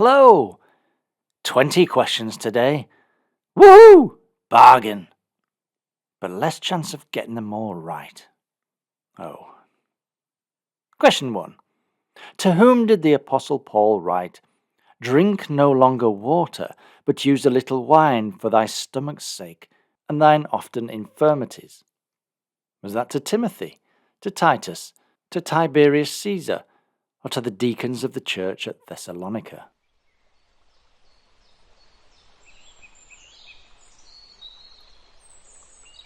hello! 20 questions today. Woohoo! Bargain! But less chance of getting them all right. Oh. Question 1. To whom did the Apostle Paul write, "Drink no longer water, but use a little wine for thy stomach's sake, and thine often infirmities"? Was that to Timothy, to Titus, to Tiberius Caesar, or to the deacons of the church at Thessalonica?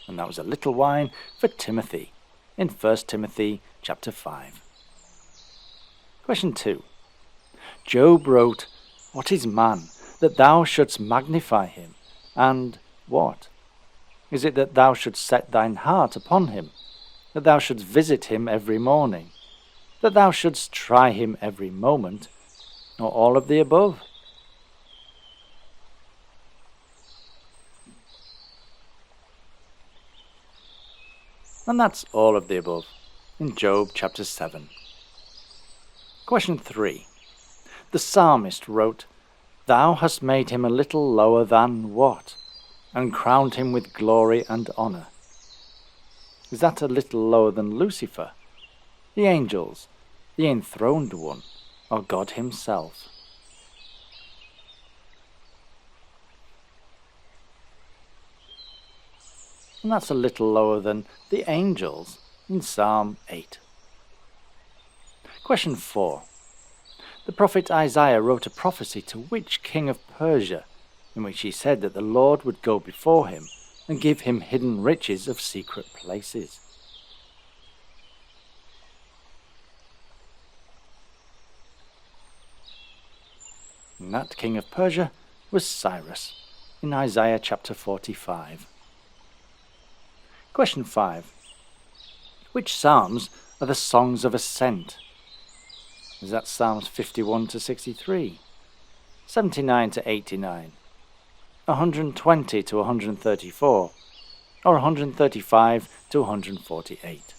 And that was a little wine for Timothy in 1 Timothy chapter 5. Question 2. Job wrote, "What is man, that thou shouldst magnify him? And what? Is it that thou shouldst set thine heart upon him, that thou shouldst visit him every morning, that thou shouldst try him every moment, or all of the above?" And that's all of the above in Job chapter 7. Question 3. The psalmist wrote, "Thou hast made him a little lower than" what? "And crowned him with glory and honour." Is that a little lower than Lucifer, the angels, the enthroned one, or God himself? And that's a little lower than the angels in Psalm 8. Question 4. The prophet Isaiah wrote a prophecy to which king of Persia, in which he said that the Lord would go before him and give him hidden riches of secret places? And that king of Persia was Cyrus in Isaiah chapter 45. Question 5. Which psalms are the songs of ascent? Is that Psalms 51 to 63, 79 to 89, 120 to 134, or 135 to 148?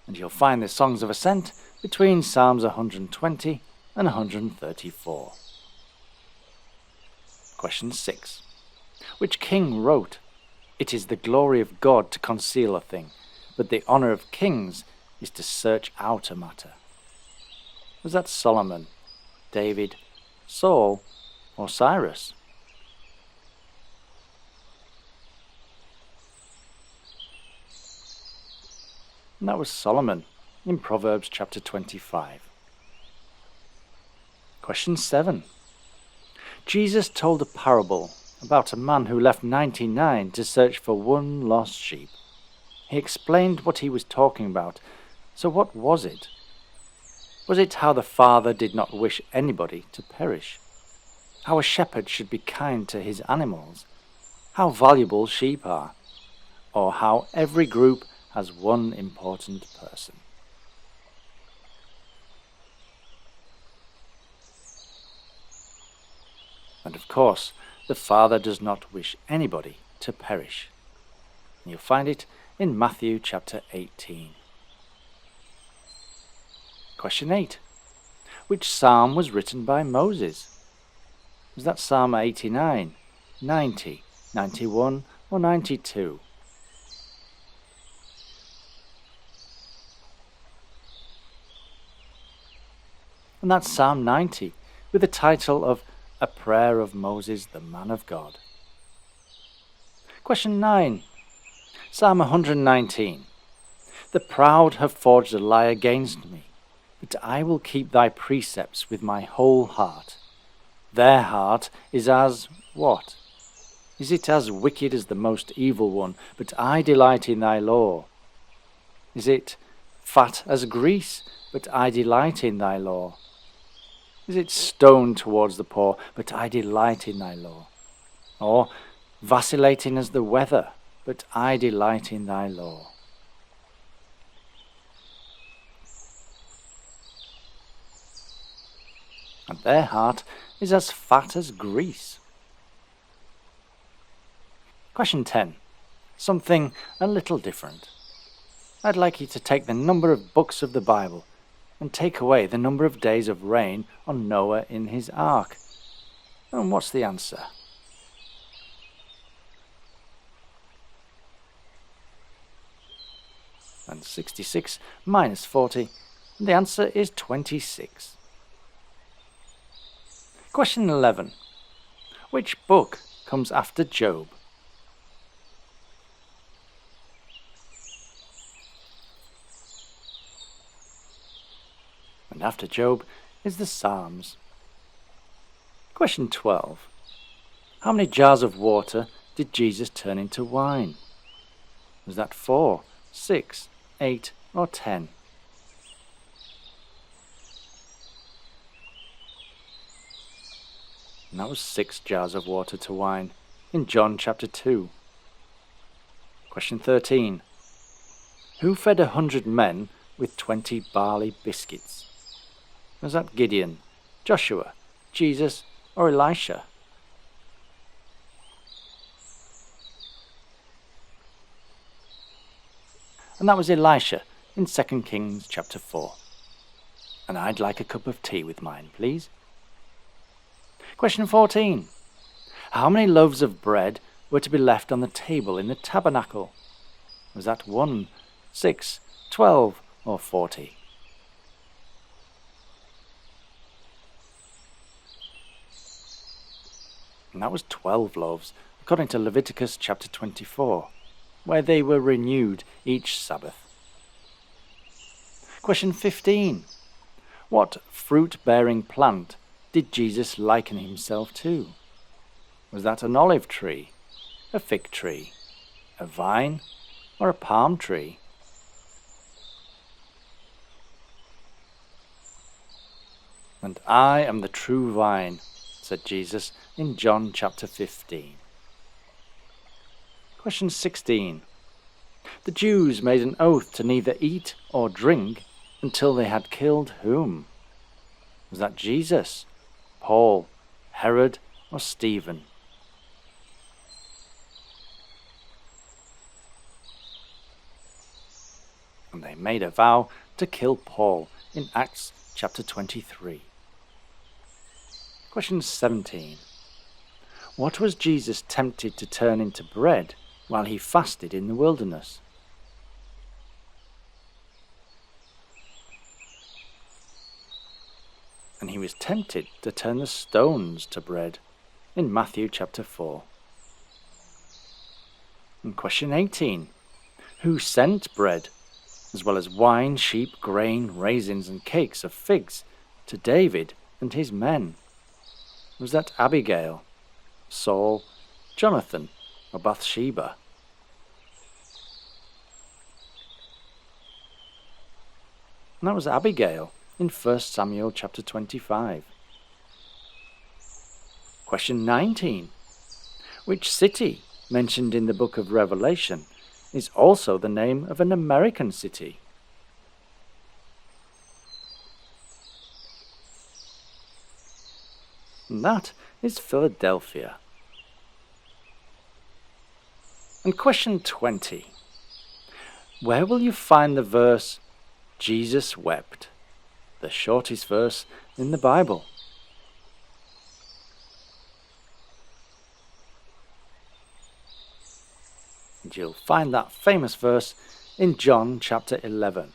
And you'll find the songs of ascent between Psalms 120 and 134. Question 6. Which king wrote, "It is the glory of God to conceal a thing, but the honour of kings is to search out a matter"? Was that Solomon, David, Saul, or Cyrus? And that was Solomon in Proverbs chapter 25. Question 7. Jesus told a parable about a man who left 99 to search for one lost sheep. He explained what he was talking about. So what was it? Was it how the Father did not wish anybody to perish? How a shepherd should be kind to his animals? How valuable sheep are? Or how every group has one important person? And of course, the Father does not wish anybody to perish. And you'll find it in Matthew chapter 18. Question 8. Which psalm was written by Moses? Was that Psalm 89, 90, 91, or 92? And that's Psalm 90, with the title of "A Prayer of Moses, the Man of God." Question 9. Psalm 119. The proud have forged a lie against me, but I will keep thy precepts with my whole heart. Their heart is as what? Is it as wicked as the most evil one, but I delight in thy law? Is it fat as grease, but I delight in thy law? Is it stone towards the poor, but I delight in thy law? Or vacillating as the weather, but I delight in thy law? And their heart is as fat as grease. Question 10. Something a little different. I'd like you to take the number of books of the Bible and take away the number of days of rain on Noah in his ark. And what's the answer? And 66 minus 40, the answer is 26. Question 11. Which book comes after Job? And after Job is the Psalms. Question 12. How many jars of water did Jesus turn into wine? Was that 4, 6, 8, or 10? And that was 6 jars of water to wine in John chapter 2. Question 13. Who fed 100 men with 20 barley biscuits? Was that Gideon, Joshua, Jesus, or Elisha? And that was Elisha in 2 Kings chapter 4. And I'd like a cup of tea with mine, please. Question 14. How many loaves of bread were to be left on the table in the tabernacle? Was that 1, 6, 12, or 40? And that was 12 loaves, according to Leviticus chapter 24, where they were renewed each Sabbath. Question 15. What fruit-bearing plant did Jesus liken himself to? Was that an olive tree, a fig tree, a vine, or a palm tree? And I am the true vine, said Jesus in John chapter 15. Question 16. The Jews made an oath to neither eat or drink until they had killed whom? Was that Jesus, Paul, Herod, or Stephen? And they made a vow to kill Paul in Acts chapter 23. Question 17. What was Jesus tempted to turn into bread while he fasted in the wilderness? And he was tempted to turn the stones to bread in Matthew chapter 4. And question 18. Who sent bread, as well as wine, sheep, grain, raisins, and cakes of figs, to David and his men? Was that Abigail, Saul, Jonathan, or Bathsheba? And that was Abigail in 1 Samuel chapter 25. Question 19. Which city mentioned in the book of Revelation is also the name of an American city? And that is Philadelphia. And question 20. Where will you find the verse, Jesus wept? The shortest verse in the Bible. And you'll find that famous verse in John chapter 11.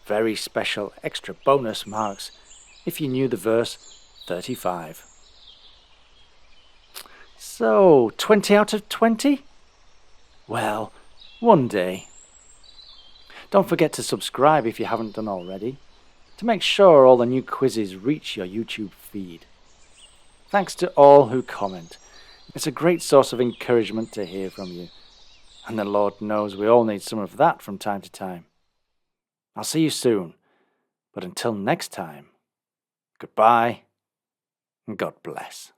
Very special extra bonus marks if you knew the verse 35. So, 20 out of 20? Well, one day. Don't forget to subscribe if you haven't done already, to make sure all the new quizzes reach your YouTube feed. Thanks to all who comment. It's a great source of encouragement to hear from you. And the Lord knows we all need some of that from time to time. I'll see you soon. But until next time, goodbye and God bless.